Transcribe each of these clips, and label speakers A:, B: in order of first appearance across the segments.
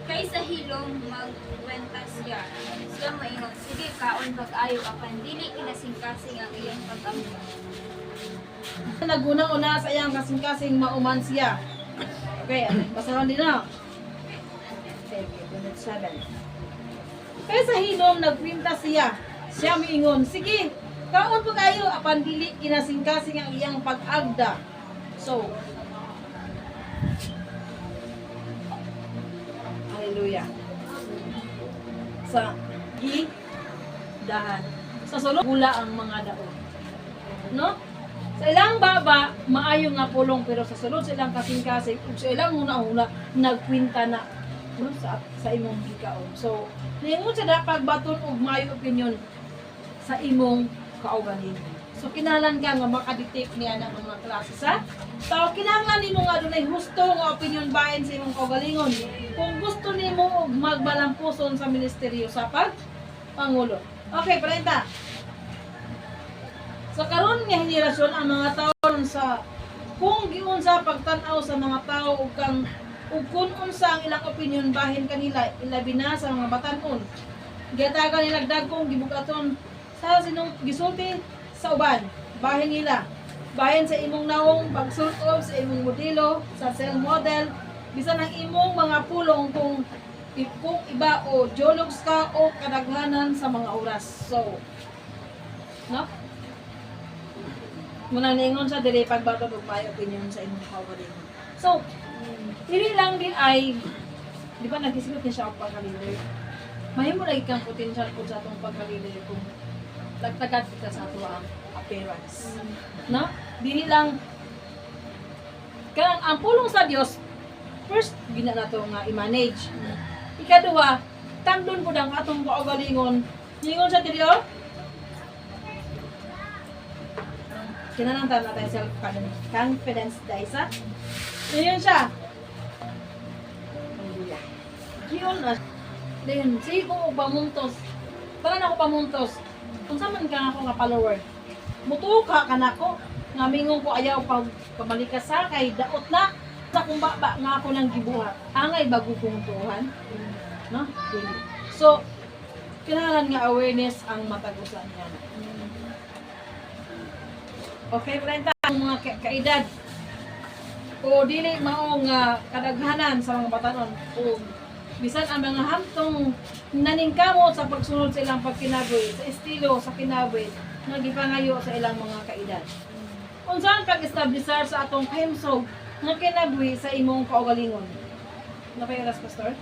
A: Kaysa hilong magkwenta siya maingon, sige kaon pag-ayo apan dili kinasing-kasing ang iyang pag-amyo.
B: Naguna-una sa iyang kasing-kasing mauman siya. Okay, basahan din na. Okay, unit 7. Kaysa hilom nagpinta siya miingon, sige, kaon pag-ayo apan dili kinasing-kasing ang iyang pag-agda. So, hallelujah. Sa dahan. Sa sulod, gula ang mga daon. No? Sa ilang baba, maayo nga pulong, pero sa sulod sa ilang kasing-kasing, ug sa ilang huna-huna, nagkwinta na no? sa imong gikaon. So, ningon sa dapat baton og maayo opinion sa imong kaugalingon. So, kinahanglan ka nga makadetect niya ng mga klase sa tao. Kinahanglan nimo nga dunay husto nga opinion bahin sa imong kaugalingon. Kung gusto nimo og magbalampuson sa ministeryo sa Pangulo. Okay, 40. Sa karon nga henerasyon ang mga tao sa kung giunsa pagtan-aw sa mga tao ug kung unsa ang ilang opinion bahin kanila ilabi na sa mga batan-on. Giyatagan nila dagkong gibugaton sa sinong gisulti sa uban bahin nila. Bahin sa imong nawong pagsultob sa imong modelo, sa cell model, bisan ang imong mga pulong kung iba o jologs ka o kadaghanan sa mga oras. So, no? Muna ningon sa dili pagbato og may opinion sa imong kaugalingon. So, dili lang din ay di ba nagisigot ni siya og pagka-leader. Mahimo lagi kang potential po sa atong pagka-leader kung tagtagad kita sa ato ang appearance. No? Dili lang kanang ang pulong sa Dios first gina nato nga i-manage. Ikaduha, tangdon po ang atong kaugalingon. Ningon sa diri oh. Kinahanglan ta natin self-confidence dahil sa yun siya. Yun na. Then, sige ko pamuntos. Para na ako pamuntos. Kung saan man ka ako nga follower. Mutuka ka na ako. Nga mingong ko ayaw pabalik ka sa kay daot na. Sa kumbaba nga ako ng gibuhat. Angay bago kong tuhan. No? So, kinahanglan nga awareness ang matagusan niya. Okay, Brenda, ang mga kaedad o dili maong kadaghanan sa mga batanon o bisan ang mga hamtong naningkamot sa pagsunod sa ilang pagkinabuhi, sa estilo sa kinabuhi nga gipangayo sa ilang mga kaedad. Unsaan pag-establishar sa atong kahimsog nga kinabuhi sa imong kaugalingon? Napay-aras, Pastor?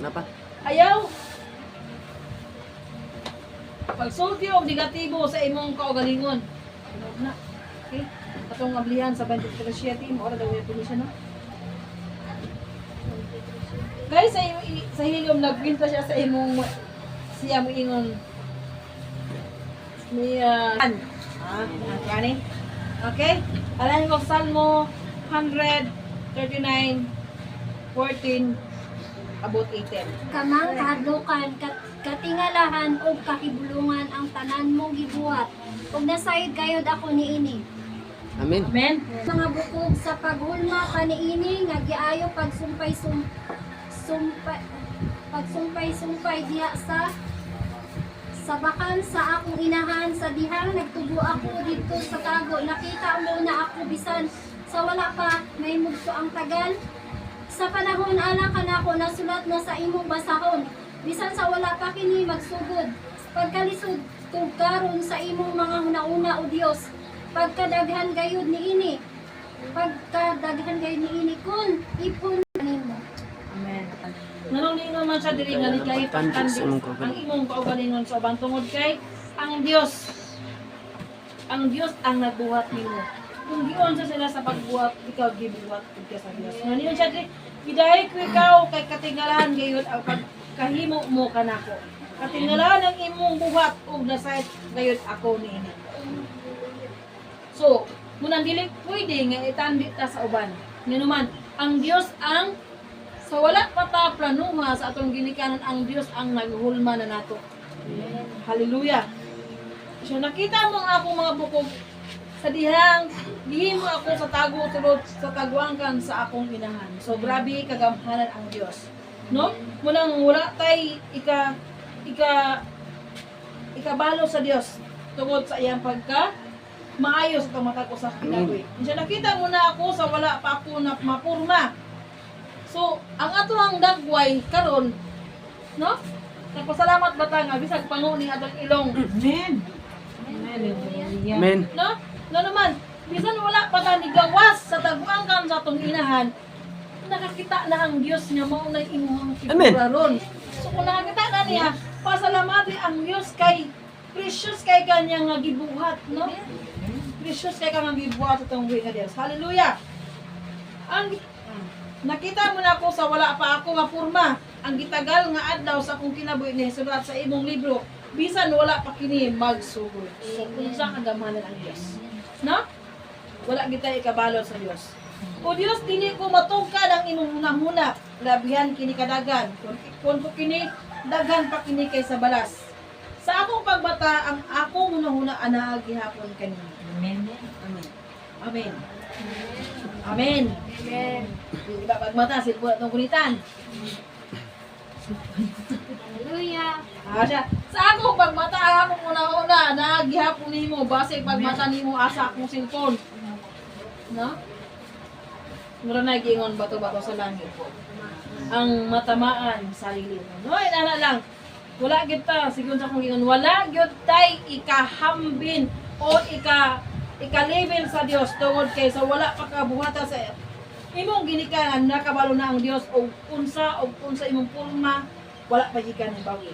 C: Napa?
B: Ayaw pagsulti og negatibo sa imong kaugalingon. Na. Okay? Atong ablihan sa 23 team ora daw yung pulisya no. Guys, sa hilom nagpinta siya sa imong siya mo ingon. Kani? Okay? Alam ko Salmo 139:14 about 18.
D: Kamang kahadlukan, katingalahan o kahibulungan ang tanan mong gibuhat. Ug nasayod kayod ako niini.
C: Amen.
B: Amen.
D: Mga bukog sa paghulma kaniini nga giayo pagsumpay diha sa bakan sa akong inahan sa dihang nagtubo ako dito sa tago. Nakita mo na ako bisan sa wala pa may mugso ang tagal. Sa panahon ala kanako nasulat na sa imong basahon. Bisan sa wala pa kini magsugod. Pagkalisod karon sa imong mga hunauna o Dios. Pagkadaghan gayud niini. Pagkadaghan gayud niini kun ipon nimo.
B: Amen. Nanungningon man sa diri nga kay pagtandi ang imong kaugalingon sa ubang tungod kay ang Dios ang nagbuhat nimo. Kung gion sa sila sa pagbuhat, ikaw gibuhat ka sa Dios. Ngayon siya diri, gidahay ko ikaw kay katingalahan gayud ang pagkahimo mo kanako. Katingalahan ang imong buhat ug nasayt gayud ako niini. So, munang dili pwede nga itandi ta sa uban. Nganuman, ang Dios ang sa wala pa ta planuha sa atong ginikanan, ang Dios ang naghulma na nato. Hallelujah. So nakita mo ang akong mga bukog sa dihang gihimo ako sa tago tulod sa tagwangkan sa akong inahan. So grabe kagamhanan ang Dios. No? Munang wala tay ikabalo sa Dios tungod sa iyang pagka maayos sa matag usa ka kinabuhi. Insya nakita mo na ako sa wala pa ako na mapurma. So ang ato ang dagway karon, no? Nagpasalamat ba ta nga bisag pangu ni atong ilong.
E: Amen. Hallelujah.
C: Amen.
B: No? No naman, bisan wala pa ta ni gawas sa tagwangkan sa atong inahan, nakakita na ang Dios nga mao na imong
C: Amen.
B: figura ron. So kung nakakita na niya, pasalamati ang Dios kay precious kay kanya nga gibuhat, no? Precious kay kanya gibuhat atong buhi nga Dios. Hallelujah. Ang nakita mo na ako sa wala pa ako nga porma. Ang gitagal nga adlaw sa akong kinabuhi ni sulat sa imong libro, bisan wala pa kini magsugod. So unsa kagamanan ang Dios? No? Wala gitay ikabalo sa Dios. O Dios, dili ko matungkad ang imong hunahuna. Labihan kini kadagan. Kung ko kini daghan pa kini kay sa balas. Sa akong pagbata, ang akong hunahuna ana gihapon kanimo.
E: Amen.
B: Amen. Amen. Amen.
A: Amen.
B: Diba pagmata silpo atong kulitan.
A: Hallelujah.
B: Siya. Sa akong pagmata, ang akong una-una na gihapon nimo base pagmata nimo asa akong cellphone. No? Mura na gingon bato-bato sa langit po. Ang matamaan sa sarili mo. No, inana lang. Wala gyud ta sigon sa akong gingon, wala gyud tay ikahambin o ika-level sa Dios tungod kay sa wala pa kabuhatan sa imong ginikanan nakabalo na ang Dios og unsa imong pulma wala pa gyud ka bawi.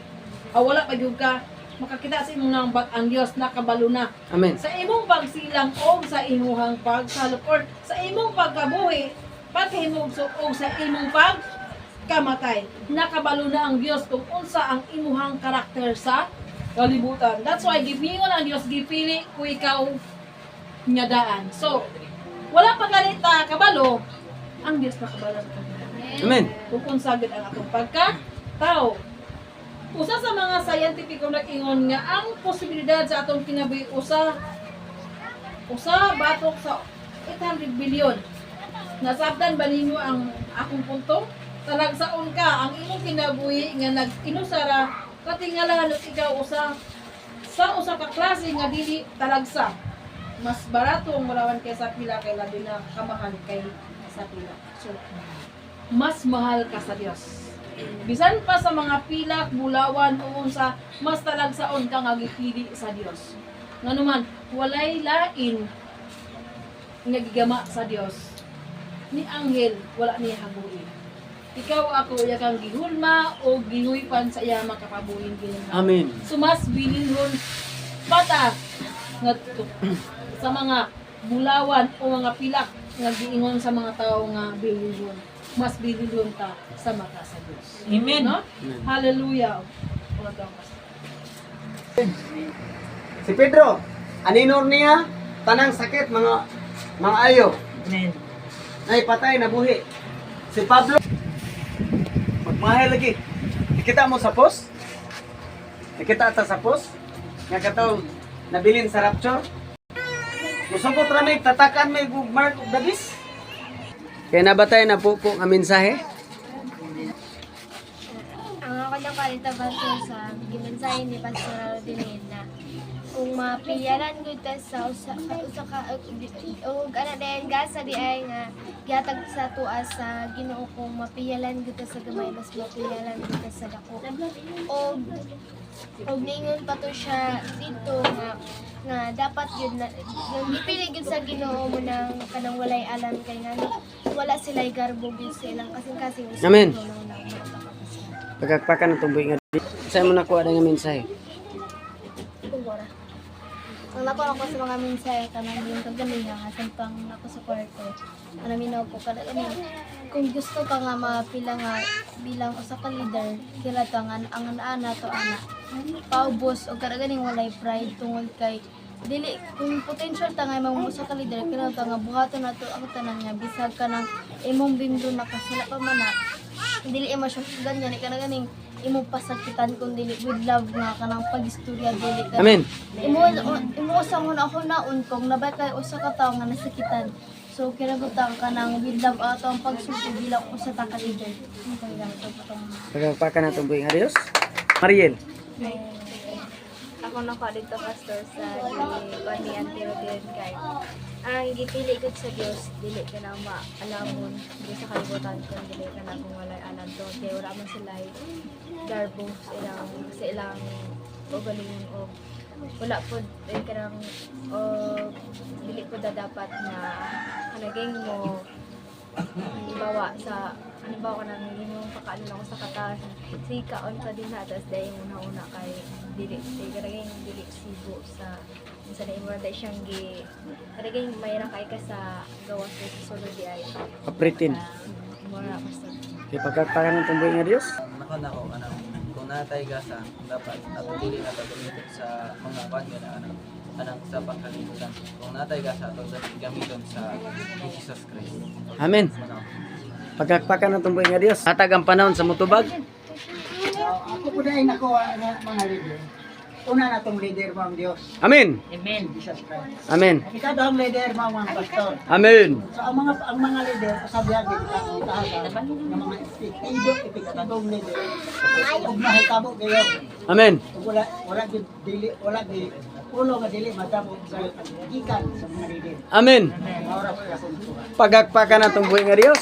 B: Wala pa gyud ka makakita sa imong nang ang Dios nakabalo na.
C: Amen.
B: Sa imong pagsilang o sa imuhang pagsalop or sa imong pagkabuhi, paghimog o sa imong pagkamatay. Nakabalo na ang Dios kung unsa ang imuhang karakter sa kalibutan. That's why gipingon ang Dios gipili ko ikaw nga daan. So, wala pa ganita kabalo, ang Dios nakabalo sa kanya.
C: Amen.
B: Kung unsa gid ang atong pagka-tao. Usa sa mga scientifico nag-ingon nga ang posibilidad sa atong kinabuhi usa batok sa 800 billion. Nasabtan ba ninyo ang akong punto? Talagsaon ka ang imong kinabuhi nga nag-inusara katingala ikaw usa ka klase nga dili talagsa. Mas barato ang murawan kaysa pila kay labi na kamahal kay sa pila. So, mas mahal ka sa Dios. Bisan pa sa mga pilak, bulawan o unsa, mas talagsaon ka nga gipili sa Dios. Nganuman, walay lain nga gigama sa Dios. Ni anghel wala niya habuhi. Ikaw ako iya kang gihulma o gihuypan sa iya makapabuhin kini.
C: Amen.
B: So mas bilinhon bata nga sa mga bulawan o mga pilak nga giingon sa mga tao nga bilinhon. Mas bilinhon ka sa mata sa Dios.
E: Amen.
B: No?
C: Amen.
B: Hallelujah.
F: Si Pedro, aninor niya tanang sakit mga ayo.
E: Amen.
F: Ay patay na buhi. Si Pablo magmahal lagi. Nakita mo sa post? Nakita ta sa post? Nga kataw nabilin sa rapture. Musungkot rami tatakan may mark of the beast.
C: Kaya nabatay na po ang mensahe.
D: Ang ako na kalita ba sa gimensahe ni Pastor Rodinel na kung mapiyalan ko ta sa usa ka o ana dayon gasa di ay nga gihatag sa tuwa sa Ginoo kung mapiyalan ko ta sa gamay mas mapiyalan ko ta sa dako og ningon pa to siya dito nga dapat yun na yung gipili gyud sa Ginoo mo nang kanang walay alam kay nga wala sila'y garbo gyud sa ilang kasing-kasing
C: Amen. Pagkakpakan ng tumboy nga. Saan mo nakuha na nga mensahe?
D: Ang nako ako sa mga mensahe kanang yung kagabi nga sampang ako sa kwarto. Ano minaw ko kada kung gusto ka nga mapila nga bilang usa ka leader, kira to nga ang ana to ana. Paubos o kada ganing walay pride tungod kay dili kung potential ta nga imong usa ka leader, kira to nga buhaton nato ang tanan nga bisag ka nang imong bimdo makasala pa man na dili mo siya ganyan kada ganing imo pasakitan kun dili with love nga kanang pagistorya dili ka.
C: Amen.
D: Imo sa una-unaon kung nabay kay usa ka tawo nga nasakitan. So kinabutan ka ng with love ato ang pagsuko bilang usa ta ka leader.
C: Pagpaka na itong buhay nga Diyos. Mariel.
A: Ako na pa dito pastor sa Bani Antirodin kay ang gipili ko sa Dios dili ka na maalamon di sa kalibutan ko dili ka na kung walay alam to kay wala man sila darbo sa ilang ugalingon o wala po kanang dili ko dapat na kanaging mo halimbawa ka nang yung pakaano lang sa katawan si kaon ka din natas dahil una kay dili karaging dili sibo sa isa na imo dahil siyang karaging mayroon kay ka sa gawas sa sulod di ay
C: Kapritin.
A: mura basta
C: Kaya pagpaka na itong buhay nga Diyos.
G: Nako, kung natay gasa, dapat ato dili na gamiton sa mga bagay na anang sa pangkalimutan. Kung natay gasa, ato gamiton sa Jesus Christ.
C: Amen. Pagpaka na itong buhay nga Diyos. Hatag ang panahon sa mutubag.
H: Ako po dahil nakuha ng mga leader. Una na itong leader mo ang Diyos,
C: Amen.
E: Amen.
H: Jesus Christ.
C: Amen.
H: Ikaw daw ang leader mo ang mga pastor.
C: Amen.
H: So ang mga leader, kasabihan din itahasan ng mga epektibong leader. Ug mahitabo kayo.
C: Amen.
H: Ug wala di ulo nga dili matabo sa gikan sa mga leader.
C: Amen.
H: Maura po akong tuwa.
C: Pagpaka na itong buhay nga Diyos.